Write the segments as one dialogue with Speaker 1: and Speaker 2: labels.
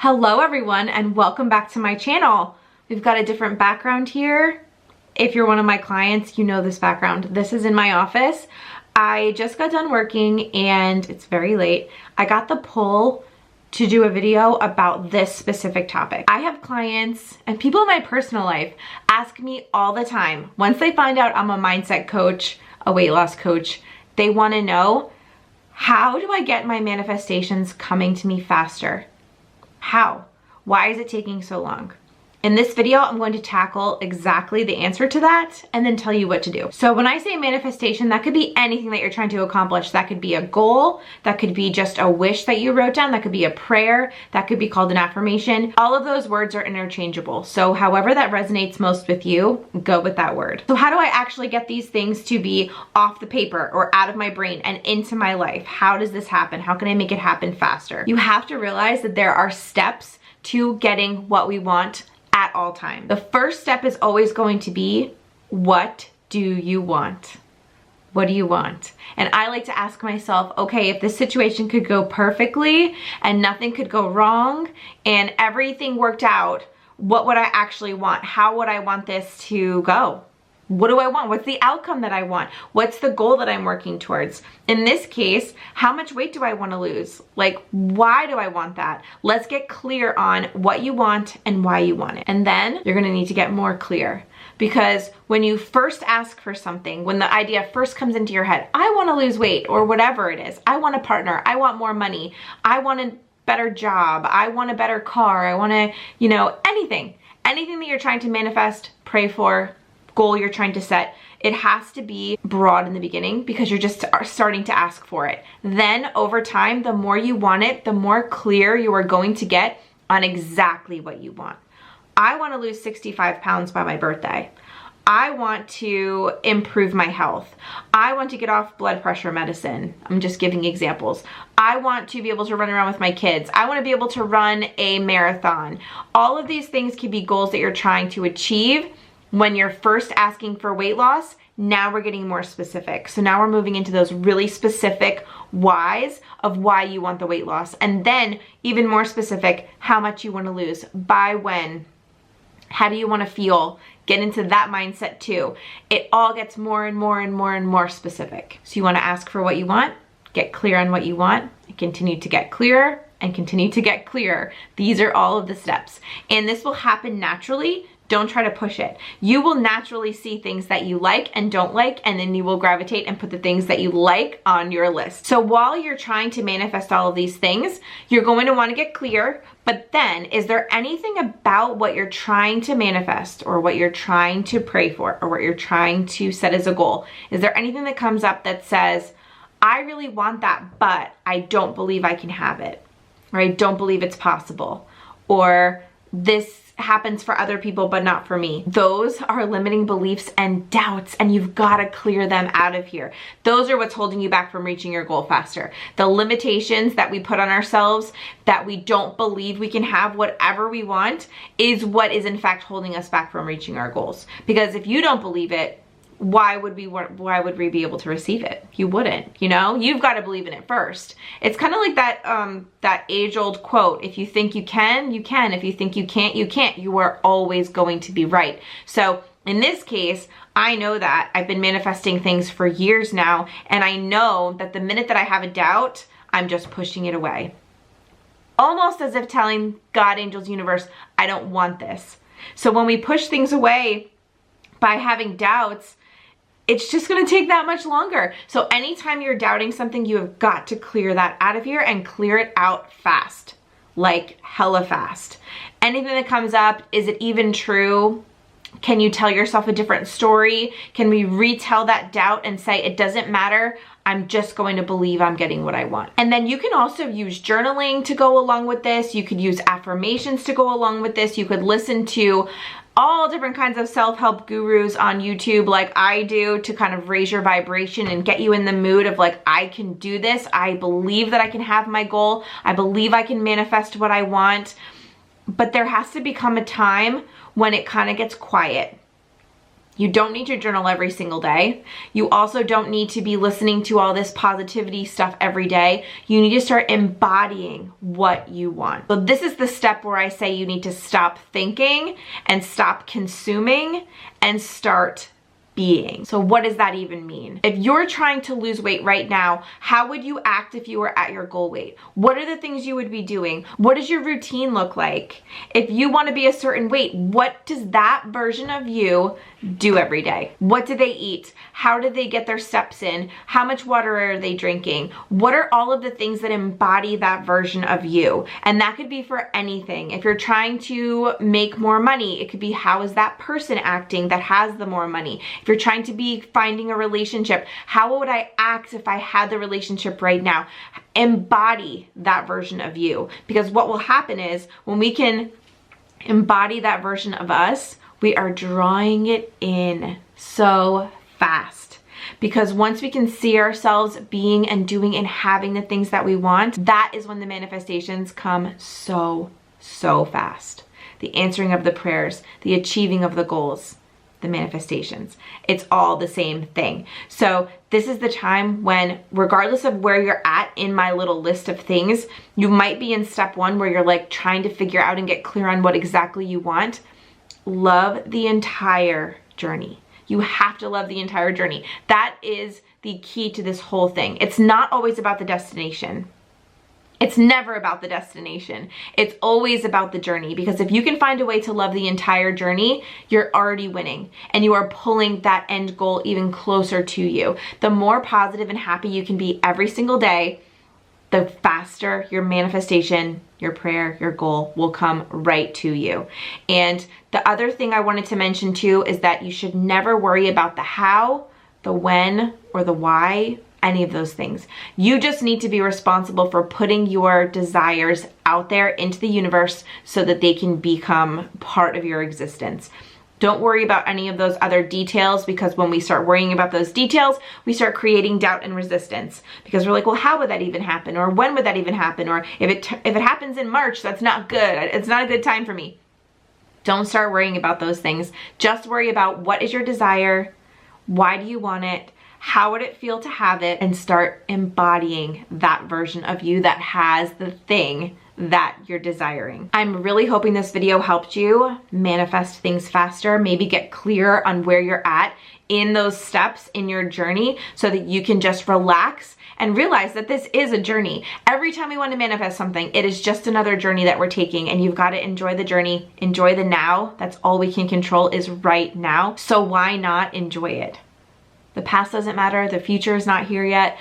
Speaker 1: Hello everyone and welcome back to my channel. We've got a different background here. If you're one of my clients, you know this background. This is in my office. I just got done working and it's very late. I got the pull to do a video about this specific topic. I have clients and people in my personal life ask me all the time, once they find out I'm a mindset coach, a weight loss coach, they want to know, how do I get my manifestations coming to me faster? How? Why is it taking so long? In this video, I'm going to tackle exactly the answer to that and then tell you what to do. So when I say manifestation, that could be anything that you're trying to accomplish. That could be a goal, that could be just a wish that you wrote down, that could be a prayer, that could be called an affirmation. All of those words are interchangeable. So however that resonates most with you, go with that word. So how do I actually get these things to be off the paper or out of my brain and into my life? How does this happen? How can I make it happen faster? You have to realize that there are steps to getting what we want at all times. The first step is always going to be, what do you want? What do you want? And I like to ask myself, okay, if this situation could go perfectly and nothing could go wrong and everything worked out, what would I actually want? How would I want this to go? What do I want? What's the outcome that I want? What's the goal that I'm working towards? In this case, how much weight do I want to lose? Like, why do I want that? Let's get clear on what you want and why you want it. And then you're going to need to get more clear, because when you first ask for something, when the idea first comes into your head, I want to lose weight or whatever it is. I want a partner. I want more money. I want a better job. I want a better car. I want to, anything that you're trying to manifest, pray for, goal you're trying to set, it has to be broad in the beginning because you're just starting to ask for it. Then over time, the more you want it, the more clear you are going to get on exactly what you want. I want to lose 65 pounds by my birthday. I want to improve my health. I want to get off blood pressure medicine. I'm just giving examples. I want to be able to run around with my kids. I want to be able to run a marathon. All of these things can be goals that you're trying to achieve. When you're first asking for weight loss, now we're getting more specific. So now we're moving into those really specific whys of why you want the weight loss. And then even more specific, how much you want to lose, by when, how do you want to feel? Get into that mindset too. It all gets more and more and more and more specific. So you want to ask for what you want, get clear on what you want, and continue to get clearer and continue to get clearer. These are all of the steps. And this will happen naturally. Don't try to push it. You will naturally see things that you like and don't like, and then you will gravitate and put the things that you like on your list. So while you're trying to manifest all of these things, you're going to want to get clear, but then is there anything about what you're trying to manifest or what you're trying to pray for or what you're trying to set as a goal? Is there anything that comes up that says, I really want that, but I don't believe I can have it, or I don't believe it's possible, or this happens for other people but not for me? Those are limiting beliefs and doubts, and you've got to clear them out of here. Those are what's holding you back from reaching your goal faster. The limitations that we put on ourselves, that we don't believe we can have whatever we want, is what is in fact holding us back from reaching our goals. Because if you don't believe it, why would we be able to receive it? You wouldn't, You've got to believe in it first. It's kind of like that age-old quote, if you think you can, you can. If you think you can't, you can't. You are always going to be right. So in this case, I know that I've been manifesting things for years now, and I know that the minute that I have a doubt, I'm just pushing it away. Almost as if telling God, angels, universe, I don't want this. So when we push things away by having doubts, it's just going to take that much longer. So anytime you're doubting something, you have got to clear that out of here and clear it out fast, like hella fast. Anything that comes up, is it even true? Can you tell yourself a different story? Can we retell that doubt and say, it doesn't matter, I'm just going to believe I'm getting what I want? And then you can also use journaling to go along with this. You could use affirmations to go along with this. You could listen to all different kinds of self-help gurus on YouTube like I do to kind of raise your vibration and get you in the mood of like, I can do this. I believe that I can have my goal. I believe I can manifest what I want. But there has to become a time when it kind of gets quiet. You don't need to journal every single day. You also don't need to be listening to all this positivity stuff every day. You need to start embodying what you want. So this is the step where I say you need to stop thinking and stop consuming and start being. So what does that even mean? If you're trying to lose weight right now, how would you act if you were at your goal weight? What are the things you would be doing? What does your routine look like? If you want to be a certain weight, what does that version of you do every day? What do they eat? How do they get their steps in? How much water are they drinking? What are all of the things that embody that version of you? And that could be for anything. If you're trying to make more money, it could be how is that person acting that has the more money? If you're trying to be finding a relationship, how would I act if I had the relationship right now? Embody that version of you. Because what will happen is when we can embody that version of us, we are drawing it in so fast. Because once we can see ourselves being and doing and having the things that we want, that is when the manifestations come so fast. The answering of the prayers, the achieving of the goals, the manifestations. It's all the same thing. So this is the time when, regardless of where you're at in my little list of things, you might be in step 1 where you're like trying to figure out and get clear on what exactly you want. Love the entire journey. You have to love the entire journey. That is the key to this whole thing. It's not always about the destination. It's never about the destination. It's always about the journey, because if you can find a way to love the entire journey, you're already winning and you are pulling that end goal even closer to you. The more positive and happy you can be every single day, the faster your manifestation, your prayer, your goal will come right to you. And the other thing I wanted to mention too is that you should never worry about the how, the when, or the why, any of those things. You just need to be responsible for putting your desires out there into the universe so that they can become part of your existence. Don't worry about any of those other details, because when we start worrying about those details, we start creating doubt and resistance, because we're like, well, how would that even happen? Or when would that even happen? Or if it happens in March, that's not good. It's not a good time for me. Don't start worrying about those things. Just worry about what is your desire? Why do you want it? How would it feel to have it? And start embodying that version of you that has the thing that you're desiring. I'm really hoping this video helped you manifest things faster, maybe get clear on where you're at in those steps in your journey so that you can just relax and realize that this is a journey. Every time we want to manifest something, it is just another journey that we're taking, and you've got to enjoy the journey, enjoy the now. That's all we can control is right now. So why not enjoy it? The past doesn't matter, the future is not here yet.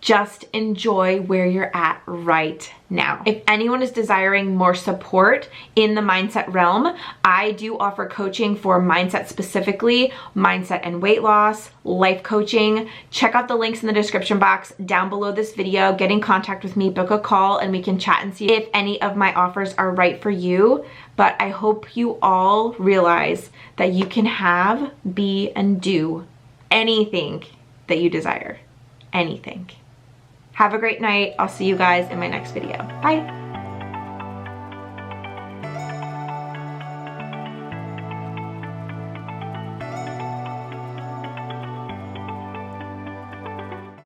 Speaker 1: Just enjoy where you're at right now. If anyone is desiring more support in the mindset realm, I do offer coaching for mindset specifically, mindset and weight loss, life coaching. Check out the links in the description box down below this video. Get in contact with me, book a call, and we can chat and see if any of my offers are right for you. But I hope you all realize that you can have, be, and do anything that you desire. Anything. Have a great night. I'll see you guys in my next video. Bye.